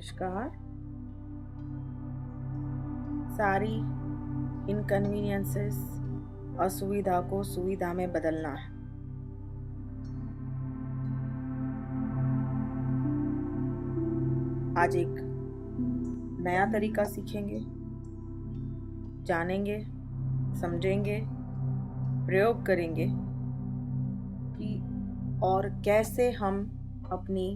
नमस्कार। सारी इनकन्वीनियंसेस, असुविधा को सुविधा में बदलना है। आज एक नया तरीका सीखेंगे, जानेंगे, समझेंगे, प्रयोग करेंगे कि और कैसे हम अपनी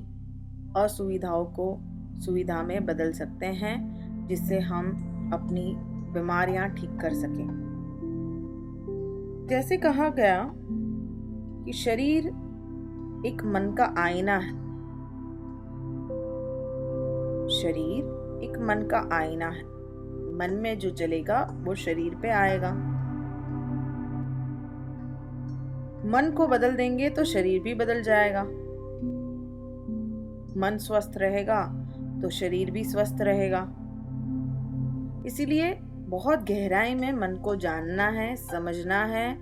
असुविधाओं को सुविधा में बदल सकते हैं, जिससे हम अपनी बीमारियां ठीक कर सकें। जैसे कहा गया कि शरीर एक मन का आईना है। शरीर एक मन का आईना है। मन में जो चलेगा वो शरीर पे आएगा। मन को बदल देंगे तो शरीर भी बदल जाएगा। मन स्वस्थ रहेगा तो शरीर भी स्वस्थ रहेगा। इसीलिए बहुत गहराई में मन को जानना है, समझना है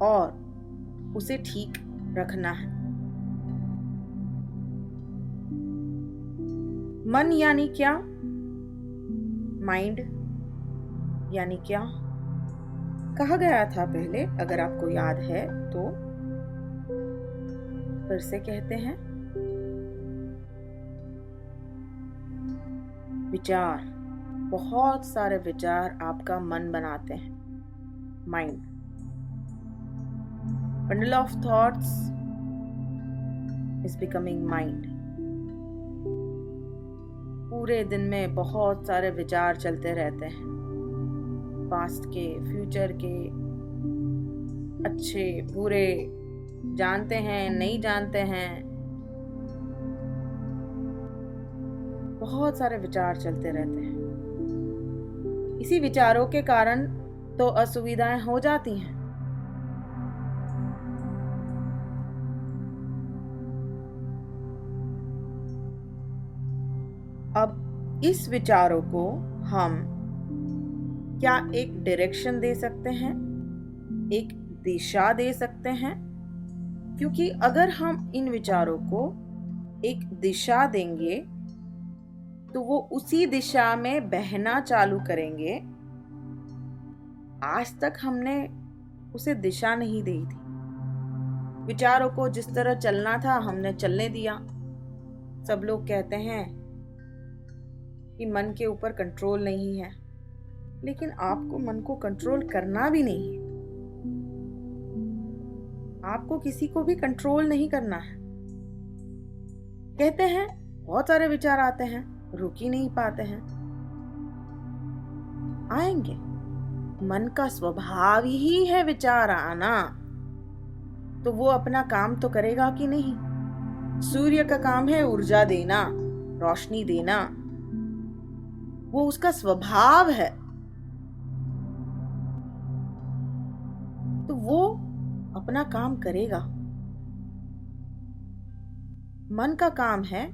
और उसे ठीक रखना है। मन यानी क्या? माइंड यानी क्या? कहा गया था पहले, अगर आपको याद है तो फिर से कहते हैं। विचार, बहुत सारे विचार आपका मन बनाते हैं। Mind, bundle of thoughts is becoming mind. पूरे दिन में बहुत सारे विचार चलते रहते हैं, पास्ट के, फ्यूचर के, अच्छे बुरे, जानते हैं नहीं जानते हैं, बहुत सारे विचार चलते रहते हैं। इसी विचारों के कारण तो असुविधाएं हो जाती हैं। अब इस विचारों को हम क्या एक डायरेक्शन दे सकते हैं, एक दिशा दे सकते हैं? क्योंकि अगर हम इन विचारों को एक दिशा देंगे तो वो उसी दिशा में बहना चालू करेंगे। आज तक हमने उसे दिशा नहीं दी थी। विचारों को जिस तरह चलना था हमने चलने दिया। सब लोग कहते हैं कि मन के ऊपर कंट्रोल नहीं है, लेकिन आपको मन को कंट्रोल करना भी नहीं है। आपको किसी को भी कंट्रोल नहीं करना है। कहते हैं बहुत सारे विचार आते हैं, रुक ही नहीं पाते हैं। आएंगे, मन का स्वभाव ही है विचार आना, तो वो अपना काम तो करेगा कि नहीं? सूर्य का काम है ऊर्जा देना, रोशनी देना, वो उसका स्वभाव है, तो वो अपना काम करेगा। मन का काम है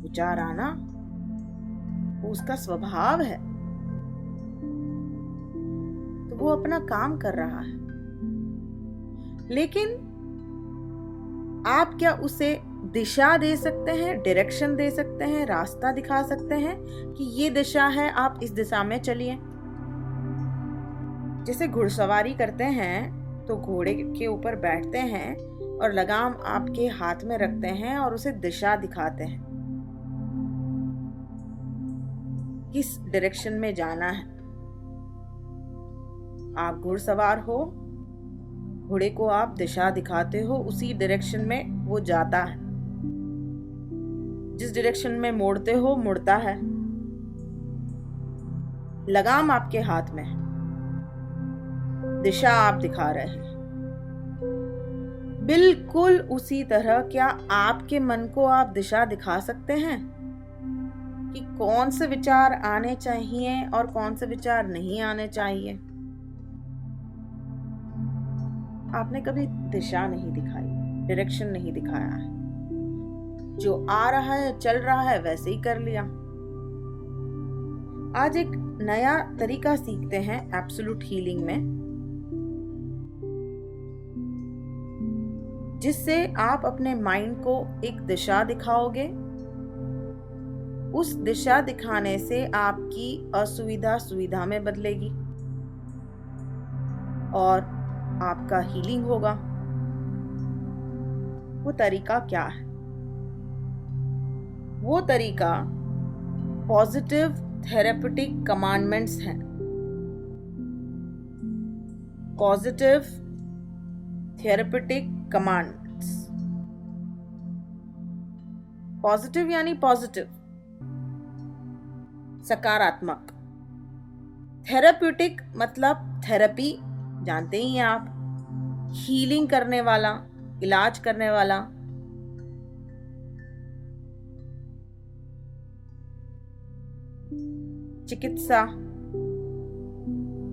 विचार आना, वो उसका स्वभाव है, तो वो अपना काम कर रहा है। लेकिन आप क्या उसे दिशा दे सकते हैं, डायरेक्शन दे सकते हैं, रास्ता दिखा सकते हैं कि ये दिशा है, आप इस दिशा में चलिए? जैसे घुड़सवारी करते हैं तो घोड़े के ऊपर बैठते हैं और लगाम आपके हाथ में रखते हैं और उसे दिशा दिखाते हैं, किस डायरेक्शन में जाना है। आप घुड़सवार हो, घोड़े को आप दिशा दिखाते हो, उसी डायरेक्शन में वो जाता है। जिस डायरेक्शन में मोड़ते हो मुड़ता है। लगाम आपके हाथ में है, दिशा आप दिखा रहे हैं। बिल्कुल उसी तरह क्या आपके मन को आप दिशा दिखा सकते हैं कि कौन से विचार आने चाहिए और कौन से विचार नहीं आने चाहिए? आपने कभी दिशा नहीं दिखाई, डायरेक्शन नहीं दिखाया है। जो आ रहा है, चल रहा है, वैसे ही कर लिया। आज एक नया तरीका सीखते हैं एब्सोल्यूट हीलिंग में, जिससे आप अपने माइंड को एक दिशा दिखाओगे उस दिशा दिखाने से आपकी असुविधा सुविधा में बदलेगी और आपका हीलिंग होगा। वो तरीका क्या है? वो तरीका पॉजिटिव थेरेपेटिक कमांडमेंट्स हैं। Positive therapeutic commands. पॉजिटिव यानी पॉजिटिव, सकारात्मक। थेरेप्यूटिक मतलब थेरेपी, जानते ही हैं आप, हीलिंग करने वाला, इलाज करने वाला। चिकित्सा।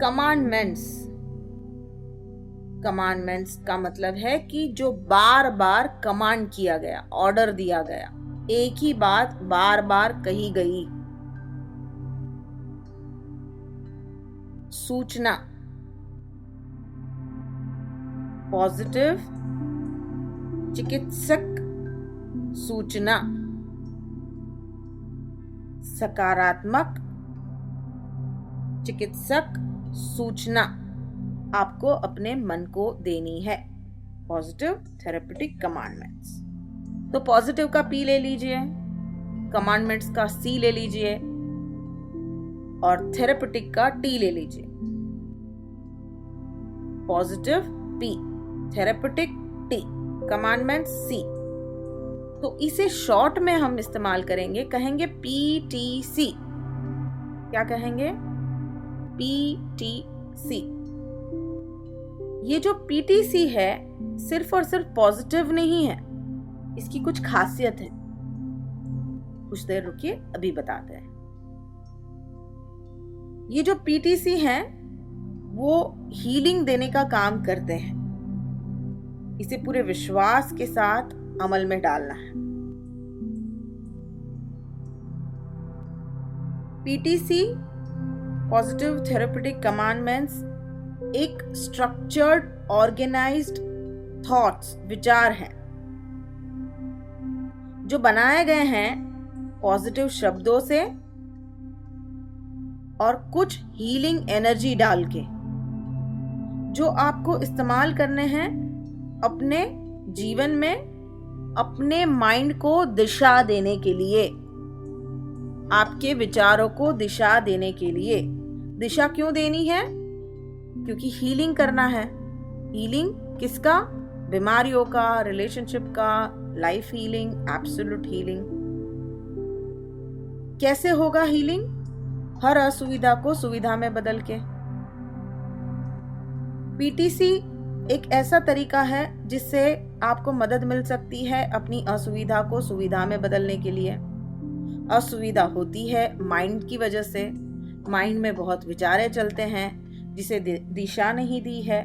कमांडमेंट्स। कमांडमेंट्स का मतलब है कि जो बार बार कमांड किया गया, ऑर्डर दिया गया, एक ही बात बार बार कही गई। सूचना। पॉजिटिव चिकित्सक सूचना। सकारात्मक चिकित्सक सूचना आपको अपने मन को देनी है। Positive therapeutic commandments. तो पॉजिटिव का पी ले लीजिए, कमांडमेंट्स का सी ले लीजिए और थेरेपेटिक का टी ले लीजिए। Positive P, therapeutic T, commandment C. तो इसे शॉर्ट में हम इस्तेमाल करेंगे, कहेंगे PTC। क्या कहेंगे? PTC। ये जो PTC है सिर्फ और सिर्फ पॉजिटिव नहीं है, इसकी कुछ खासियत है। कुछ देर रुकिए, अभी बताते हैं। ये जो PTC है वो हीलिंग देने का काम करते हैं। इसे पूरे विश्वास के साथ अमल में डालना है। PTC पॉजिटिव थेरेपेटिक कमांडमेंट्स एक स्ट्रक्चर्ड ऑर्गेनाइज्ड थॉट्स, विचार हैं जो बनाए गए हैं पॉजिटिव शब्दों से और कुछ हीलिंग एनर्जी डाल के, जो आपको इस्तेमाल करने हैं अपने जीवन में, अपने माइंड को दिशा देने के लिए, आपके विचारों को दिशा देने के लिए। दिशा क्यों देनी है? क्योंकि हीलिंग करना है। हीलिंग किसका? बीमारियों का, रिलेशनशिप का, लाइफ हीलिंग, एब्सोल्यूट हीलिंग। कैसे होगा हीलिंग? हर असुविधा को सुविधा में बदल के। PTC एक ऐसा तरीका है जिससे आपको मदद मिल सकती है अपनी असुविधा को सुविधा में बदलने के लिए। असुविधा होती है माइंड की वजह से। माइंड में बहुत विचारें चलते हैं जिसे दिशा नहीं दी है।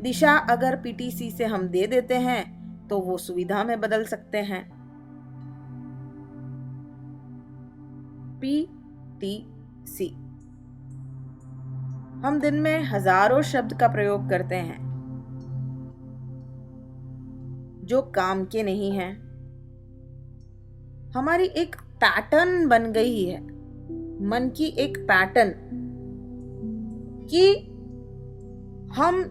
दिशा अगर PTC से हम दे देते हैं तो वो सुविधा में बदल सकते हैं। PTC। हम दिन में हजारों शब्द का प्रयोग करते हैं जो काम के नहीं हैं। हमारी एक पैटर्न बन गई है, मन की एक पैटर्न, कि हम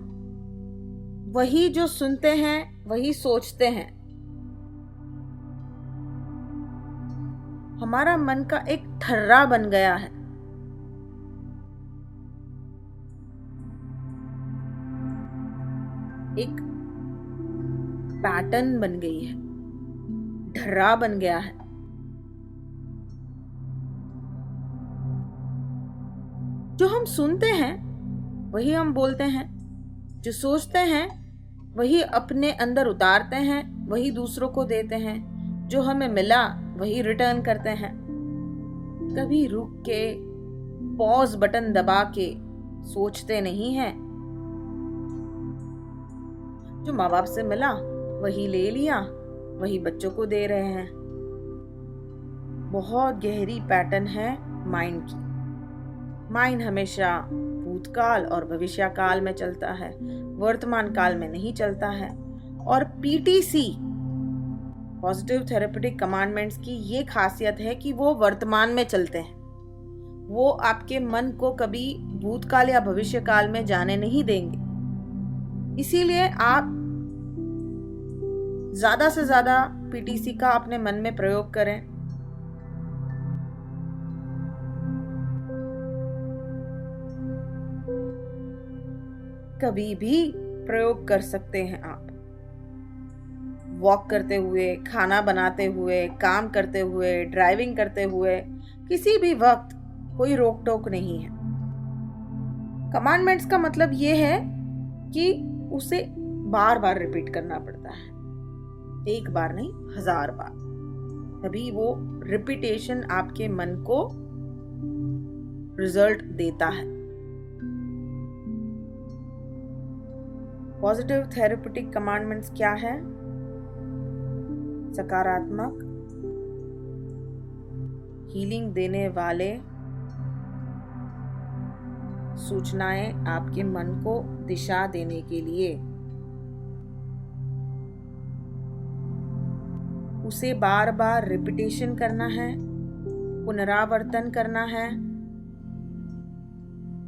वही जो सुनते हैं वही सोचते हैं। हमारा मन का एक ठर्रा बन गया है। एक पैटर्न बन गई है, ढर्रा बन गया है। जो हम सुनते हैं वही हम बोलते हैं, जो सोचते हैं वही अपने अंदर उतारते हैं, वही दूसरों को देते हैं। जो हमें मिला वही रिटर्न करते हैं। कभी रुक के पॉज बटन दबा के सोचते नहीं हैं। जो माँ बाप से मिला वही ले लिया, वही बच्चों को दे रहे हैं। बहुत गहरी पैटर्न है माइंड की। माइंड हमेशा भूतकाल और भविष्य काल में चलता है, वर्तमान काल में नहीं चलता है। और PTC पॉजिटिव थेरेपेटिक कमांडमेंट्स की ये खासियत है कि वो वर्तमान में चलते हैं। वो आपके मन को कभी भूतकाल या भविष्यकाल में जाने नहीं देंगे। इसीलिए आप ज्यादा से ज्यादा पीटीसी का अपने मन में प्रयोग करें। कभी भी प्रयोग कर सकते हैं आप, वॉक करते हुए, खाना बनाते हुए, काम करते हुए, ड्राइविंग करते हुए, किसी भी वक्त कोई रोक टोक नहीं है। कमांडमेंट्स का मतलब ये है कि उसे बार बार रिपीट करना पड़ता है, एक बार नहीं 1000 बार। तभी वो रिपीटेशन आपके मन को रिजल्ट देता है। पॉजिटिव थेरेपेटिक कमांडमेंट्स क्या है? सकारात्मक हीलिंग देने वाले सूचनाएं आपके मन को दिशा देने के लिए उसे बार बार रिपीटेशन करना है, पुनरावर्तन करना है,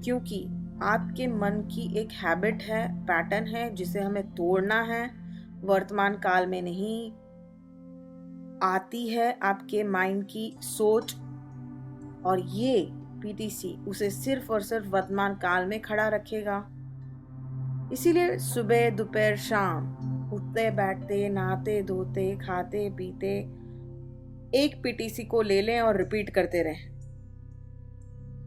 क्योंकि आपके मन की एक हैबिट है, पैटर्न है, जिसे हमें तोड़ना है। वर्तमान काल में नहीं आती है आपके माइंड की सोच, और ये पीटीसी उसे सिर्फ और सिर्फ वर्तमान काल में खड़ा रखेगा। इसीलिए सुबह, दोपहर, शाम उठते बैठते, नहाते धोते, खाते पीते एक पीटीसी को ले लें और रिपीट करते रहें।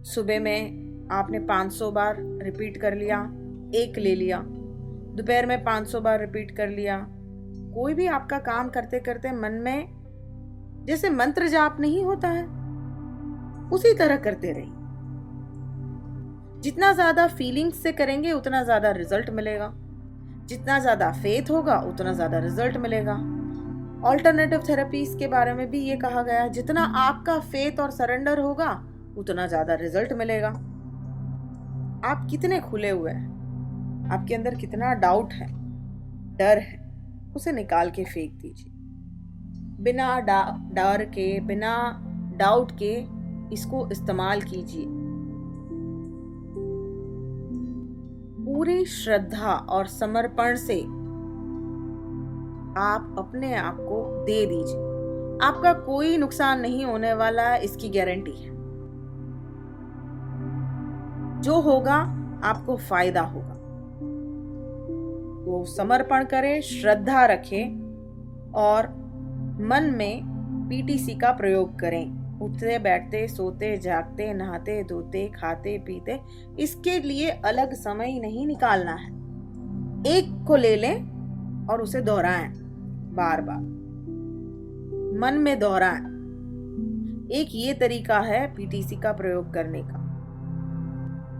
सुबह में आपने 500 बार रिपीट कर लिया, एक ले लिया। दोपहर में 500 बार रिपीट कर लिया। कोई भी आपका काम करते करते मन में जैसे मंत्र जाप नहीं होता है, उसी तरह करते रहिए। जितना ज्यादा फीलिंग्स से करेंगे उतना ज्यादा रिजल्ट मिलेगा, जितना ज्यादा फेथ होगा उतना ज्यादा रिजल्ट मिलेगा। ऑल्टरनेटिव थेरेपीज के बारे में भी ये कहा गया है, जितना आपका फेथ और सरेंडर होगा उतना ज्यादा रिजल्ट मिलेगा। आप कितने खुले हुए हैं, आपके अंदर कितना डाउट है, डर है, उसे निकाल के फेंक दीजिए। बिना डर के, बिना डाउट के इसको इस्तेमाल कीजिए। पूरी श्रद्धा और समर्पण से आप अपने आप को दे दीजिए। आपका कोई नुकसान नहीं होने वाला है, इसकी गारंटी है। जो होगा आपको फायदा होगा। तो समर्पण करें, श्रद्धा रखें और मन में पीटीसी का प्रयोग करें। उठते बैठते, सोते जागते, नहाते धोते, खाते पीते, इसके लिए अलग समय नहीं निकालना है। एक को ले लें और उसे दोहराएं बार बार, मन में दोहराएं। एक ये तरीका है पीटीसी का प्रयोग करने का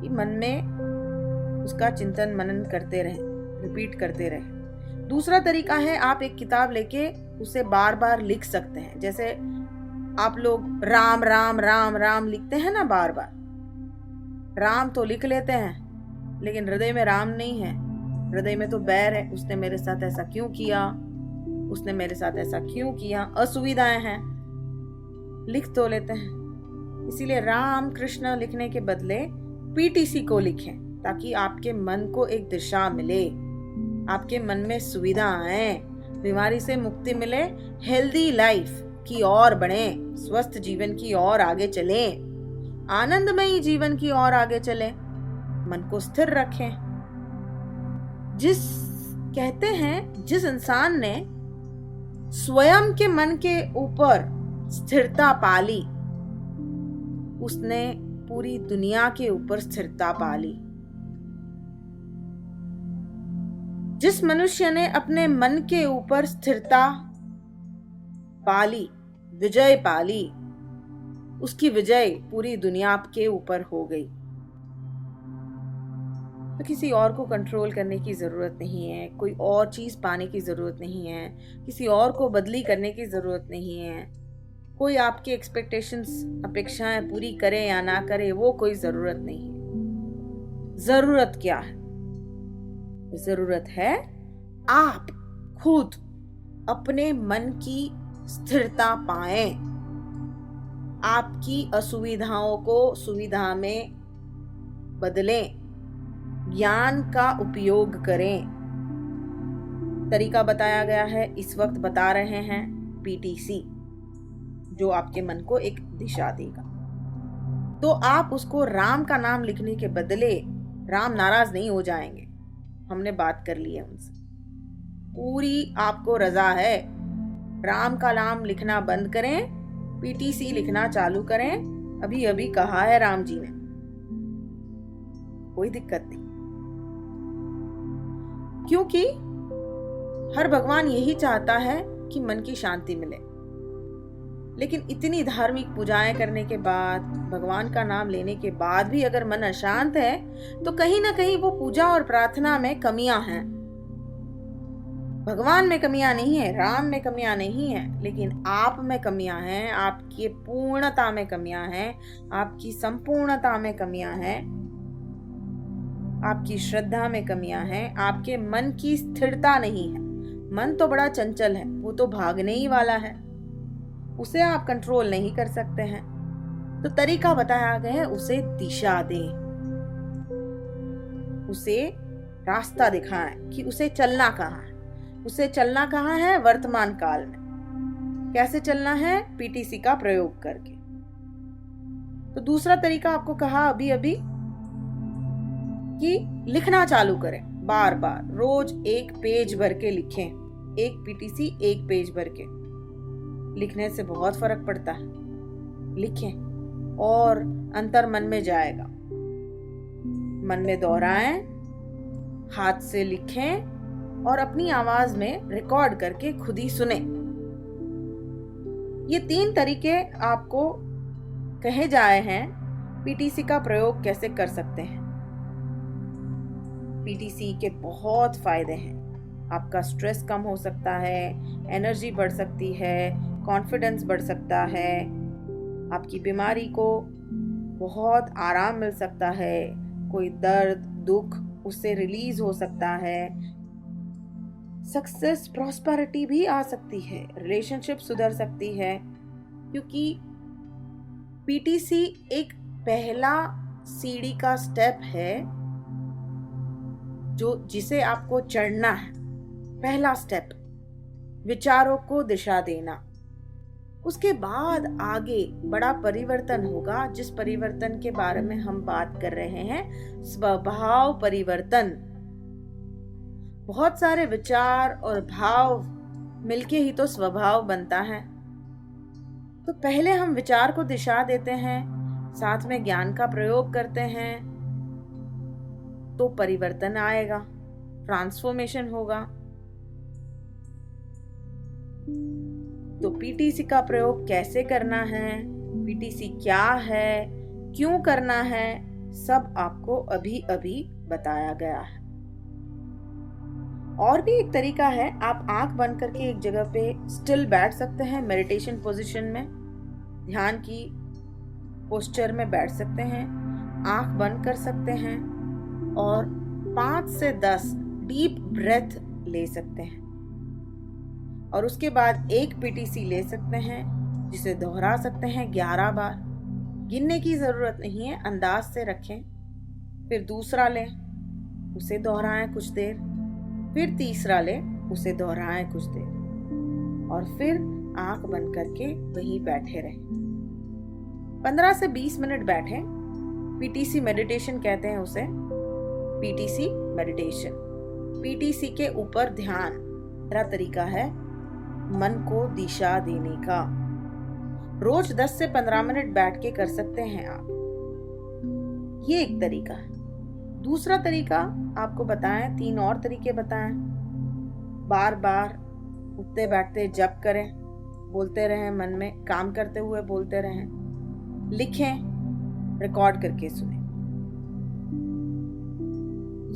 कि मन में उसका चिंतन मनन करते रहें, रिपीट करते रहें। दूसरा तरीका है आप एक किताब लेके उसे बार बार लिख सकते हैं। जैसे आप लोग राम राम राम राम लिखते हैं ना बार बार, राम तो लिख लेते हैं लेकिन हृदय में राम नहीं है। हृदय में तो बैर है, उसने मेरे साथ ऐसा क्यों किया, उसने मेरे साथ ऐसा क्यों किया, असुविधाएं हैं, लिख तो लेते हैं। इसीलिए राम कृष्ण लिखने के बदले पीटीसी को लिखें, ताकि आपके मन को एक दिशा मिले, आपके मन में सुविधा आए, बीमारी से मुक्ति मिले, हेल्दी लाइफ की ओर बढ़े, स्वस्थ जीवन की ओर आगे चले, आनंदमयी जीवन की ओर आगे चले, मन को स्थिर रखें। कहते हैं जिस इंसान ने स्वयं के मन के ऊपर स्थिरता पाली, उसने पूरी दुनिया के ऊपर स्थिरता पाली। जिस मनुष्य ने अपने मन के ऊपर स्थिरता पाली, विजय पाली, उसकी विजय पूरी दुनिया के ऊपर हो गई। तो किसी और को कंट्रोल करने की जरूरत नहीं है, कोई और चीज पाने की जरूरत नहीं है, किसी और को बदली करने की जरूरत नहीं है, कोई आपकी एक्सपेक्टेशंस, अपेक्षाएं पूरी करे या ना करे, वो कोई जरूरत नहीं है। जरूरत क्या है? जरूरत है आप खुद अपने मन की स्थिरता पाएं, आपकी असुविधाओं को सुविधा में बदलें, ज्ञान का उपयोग करें। तरीका बताया गया है, इस वक्त बता रहे हैं पीटीसी, जो आपके मन को एक दिशा देगा। तो आप उसको राम का नाम लिखने के बदले, राम नाराज नहीं हो जाएंगे, हमने बात कर ली है उनसे, पूरी आपको रजा है, राम का नाम लिखना बंद करें, पीटीसी लिखना चालू करें। अभी अभी कहा है राम जी ने, कोई दिक्कत नहीं, क्योंकि हर भगवान यही चाहता है कि मन की शांति मिले। लेकिन इतनी धार्मिक पूजाएं करने के बाद, भगवान का नाम लेने के बाद भी अगर मन अशांत है, तो कहीं ना कहीं वो पूजा और प्रार्थना में कमियां हैं। भगवान में कमियां नहीं है, राम में कमियां नहीं है, लेकिन आप में कमियां हैं, आपकी पूर्णता में कमियां हैं, आपकी संपूर्णता में कमियां हैं, आपकी श्रद्धा में कमियां हैं, आपके मन की स्थिरता नहीं है। मन तो बड़ा चंचल है, वो तो भागने ही वाला है, उसे आप कंट्रोल नहीं कर सकते हैं। तो तरीका बताया गया है, उसे दिशा दें, उसे रास्ता दिखाएं कि उसे चलना कहाँ है। उसे चलना कहाँ है? वर्तमान काल में। कैसे चलना है? पीटीसी का प्रयोग करके। तो दूसरा तरीका आपको कहा अभी अभी कि लिखना चालू करें, बार बार रोज एक पेज भर के लिखें। एक पीटीसी एक पेज भर के लिखने से बहुत फर्क पड़ता है। लिखें और अंतर मन में जाएगा। मन में दोहराएं, हाथ से लिखें और अपनी आवाज में रिकॉर्ड करके खुद ही सुने। ये 3 तरीके आपको कहे जाए हैं पीटीसी का प्रयोग कैसे कर सकते हैं। पीटीसी के बहुत फायदे हैं। आपका स्ट्रेस कम हो सकता है, एनर्जी बढ़ सकती है, कॉन्फिडेंस बढ़ सकता है, आपकी बीमारी को बहुत आराम मिल सकता है, कोई दर्द दुख उससे रिलीज हो सकता है, सक्सेस प्रॉस्पेरिटी भी आ सकती है, रिलेशनशिप सुधर सकती है, क्योंकि पीटीसी एक पहला सीढ़ी का स्टेप है जिसे आपको चढ़ना है। पहला स्टेप विचारों को दिशा देना। उसके बाद आगे बड़ा परिवर्तन होगा, जिस परिवर्तन के बारे में हम बात कर रहे हैं, स्वभाव परिवर्तन। बहुत सारे विचार और भाव मिलके ही तो स्वभाव बनता है। तो पहले हम विचार को दिशा देते हैं, साथ में ज्ञान का प्रयोग करते हैं, तो परिवर्तन आएगा, ट्रांसफॉर्मेशन होगा। तो पीटीसी का प्रयोग कैसे करना है, पीटीसी क्या है, क्यों करना है, सब आपको अभी अभी बताया गया है। और भी एक तरीका है, आप आंख बंद करके एक जगह पे स्टिल बैठ सकते हैं, मेडिटेशन पोजीशन में, ध्यान की पोस्चर में बैठ सकते हैं, आंख बंद कर सकते हैं और 5 से 10 डीप ब्रेथ ले सकते हैं। और उसके बाद एक पीटीसी ले सकते हैं, जिसे दोहरा सकते हैं 11 बार। गिनने की जरूरत नहीं है, अंदाज से रखें। फिर दूसरा लें, उसे दोहराएं कुछ देर, फिर तीसरा लें, उसे दोहराएं कुछ देर, और फिर आंख बंद करके वहीं बैठे रहें। 15 से 20 मिनट बैठें। पीटीसी मेडिटेशन कहते हैं उसे, पीटीसी मेडिटेशन। पीटीसी के ऊपर ध्यान मेरा तरीका है मन को दिशा देने का। रोज 10 से 15 मिनट बैठ के कर सकते हैं आप। ये एक तरीका है। दूसरा तरीका आपको बताएं, 3 और तरीके बताएं। बार बार उठते बैठते जप करें, बोलते रहें, मन में काम करते हुए बोलते रहें, लिखें, रिकॉर्ड करके सुने।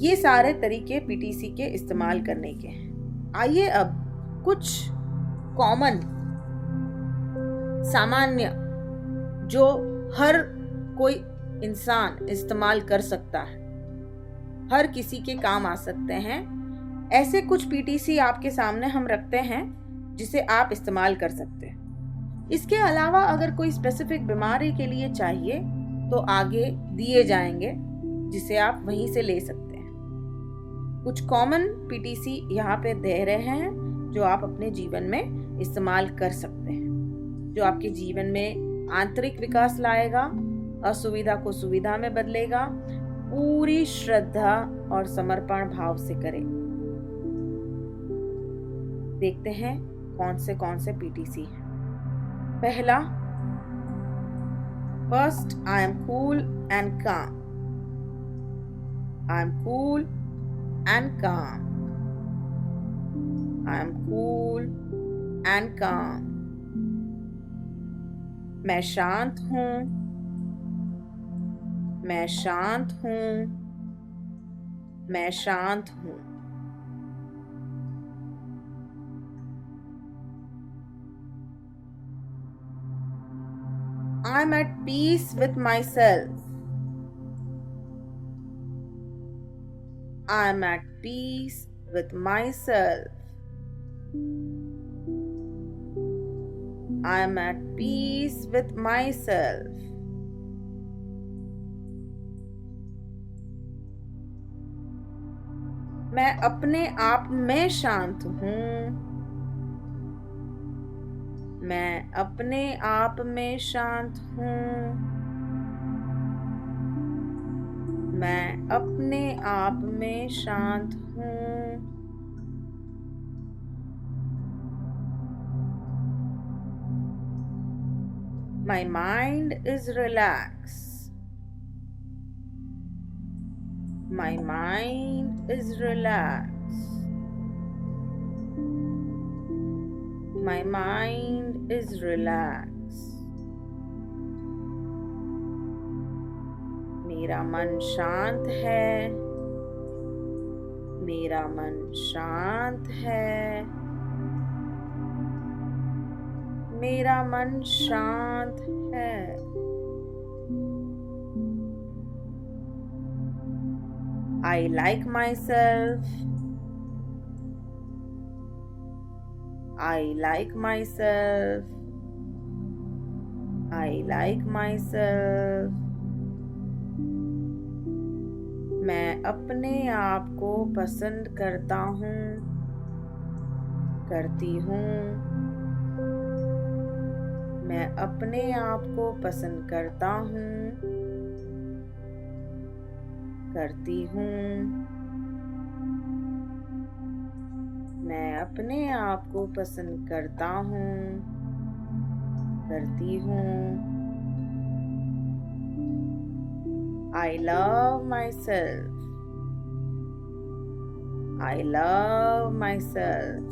ये सारे तरीके पीटीसी के इस्तेमाल करने के हैं। आइए अब कुछ कॉमन, सामान्य, जो हर कोई इंसान इस्तेमाल कर सकता है, हर किसी के काम आ सकते हैं, ऐसे कुछ पीटीसी आपके सामने हम रखते हैं जिसे आप इस्तेमाल कर सकते हैं। इसके अलावा अगर कोई स्पेसिफिक बीमारी के लिए चाहिए तो आगे दिए जाएंगे, जिसे आप वहीं से ले सकते हैं। कुछ कॉमन पीटीसी यहाँ पे दे रहे हैं जो आप अपने जीवन में इस्तेमाल कर सकते हैं, जो आपके जीवन में आंतरिक विकास लाएगा, असुविधा को सुविधा में बदलेगा। पूरी श्रद्धा और समर्पण भाव से करें। देखते हैं कौन से पीटीसी हैं। पहला, first, I am cool and calm. I am cool and calm. I am cool and काम। मैं शांत हूं। मैं शांत हूं। मैं शांत हूं। I am at peace with myself. I am at peace with myself. I am at peace with myself. मैं अपने आप में शांत हूँ। मैं अपने आप में शांत हूँ। मैं अपने आप में शांत हूँ। My mind is relaxed. My mind is relaxed. My mind is relaxed. मेरा मन शांत है। मेरा मन शांत है। मेरा मन शांत है। I like myself. I like myself. I like myself. मैं अपने आप को पसंद करता हूँ, करती हूँ। मैं अपने आप को पसंद करता हूँ, करती हूँ। मैं अपने आप को पसंद करता हूँ, करती हूँ। I love myself. I love myself.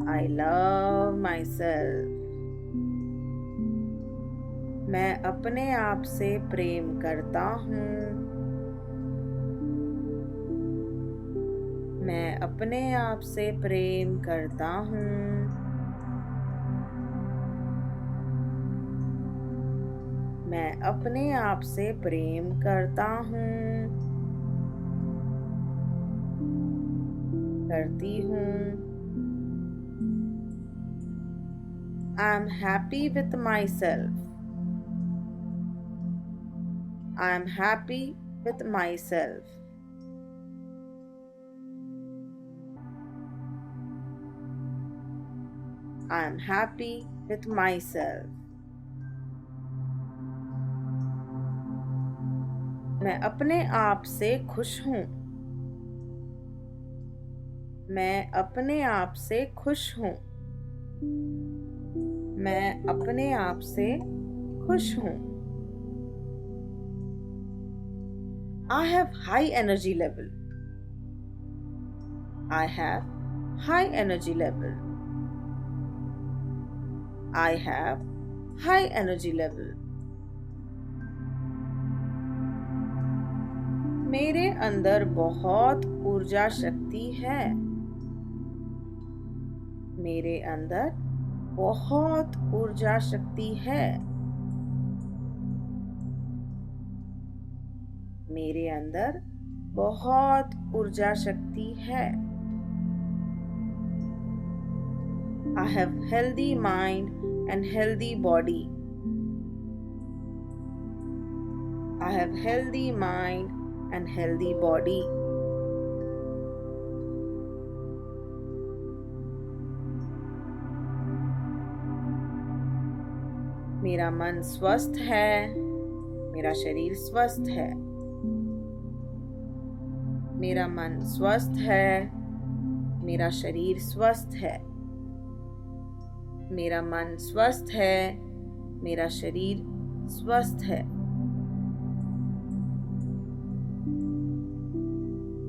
I love myself. मैं अपने आप से प्रेम करता हूँ। मैं अपने आप से प्रेम करता हूँ। मैं अपने आप से प्रेम करता हूँ, करती हूँ। I am happy with myself. I am happy with myself. I am happy with myself. मैं अपने आप से खुश हूँ। मैं अपने आप से खुश हूँ। मैं अपने आप से खुश हूँ। I have high energy level. I have high energy level. I have high energy level. मेरे अंदर बहुत ऊर्जा शक्ति है। मेरे अंदर बहुत ऊर्जा शक्ति है। मेरे अंदर बहुत ऊर्जा शक्ति है। I have healthy mind and healthy body. I have healthy mind and healthy body. मेरा मन स्वस्थ है, मेरा शरीर स्वस्थ है। मेरा मन स्वस्थ है, मेरा शरीर स्वस्थ है। मेरा मन स्वस्थ है, मेरा शरीर स्वस्थ है।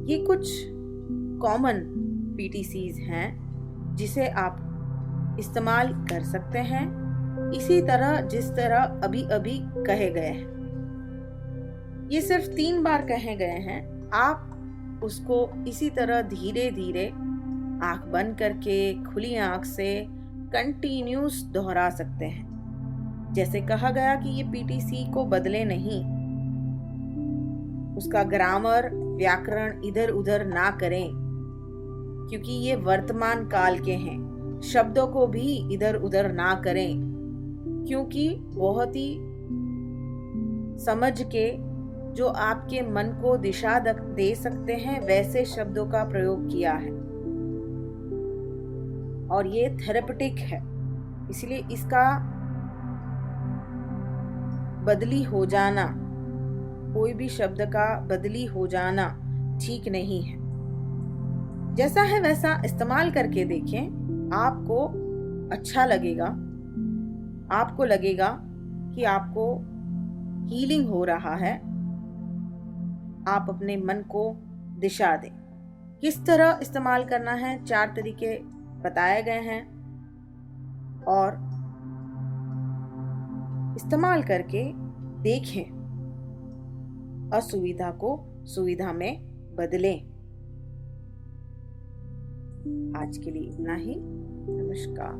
ये कुछ कॉमन PTCs हैं जिसे आप इस्तेमाल कर सकते हैं इसी तरह जिस तरह अभी अभी कहे गए हैं। ये सिर्फ 3 बार कहे गए हैं। आप उसको इसी तरह धीरे धीरे आंख बंद करके खुली आंख से कंटिन्यूस दोहरा सकते हैं। जैसे कहा गया कि ये PTC को बदले नहीं, उसका ग्रामर व्याकरण इधर उधर ना करें, क्योंकि ये वर्तमान काल के हैं। शब्दों को भी इधर उधर ना करें, क्योंकि बहुत ही समझ के जो आपके मन को दिशा दे सकते हैं वैसे शब्दों का प्रयोग किया है। और ये थेरेपेटिक है, इसलिए इसका बदली हो जाना, कोई भी शब्द का बदली हो जाना ठीक नहीं है। जैसा है वैसा इस्तेमाल करके देखें, आपको अच्छा लगेगा। आपको लगेगा कि आपको हीलिंग हो रहा है। आप अपने मन को दिशा दें। किस तरह इस्तेमाल करना है, 4 तरीके बताए गए हैं और इस्तेमाल करके देखें, असुविधा को सुविधा में बदलें। आज के लिए इतना ही। नमस्कार।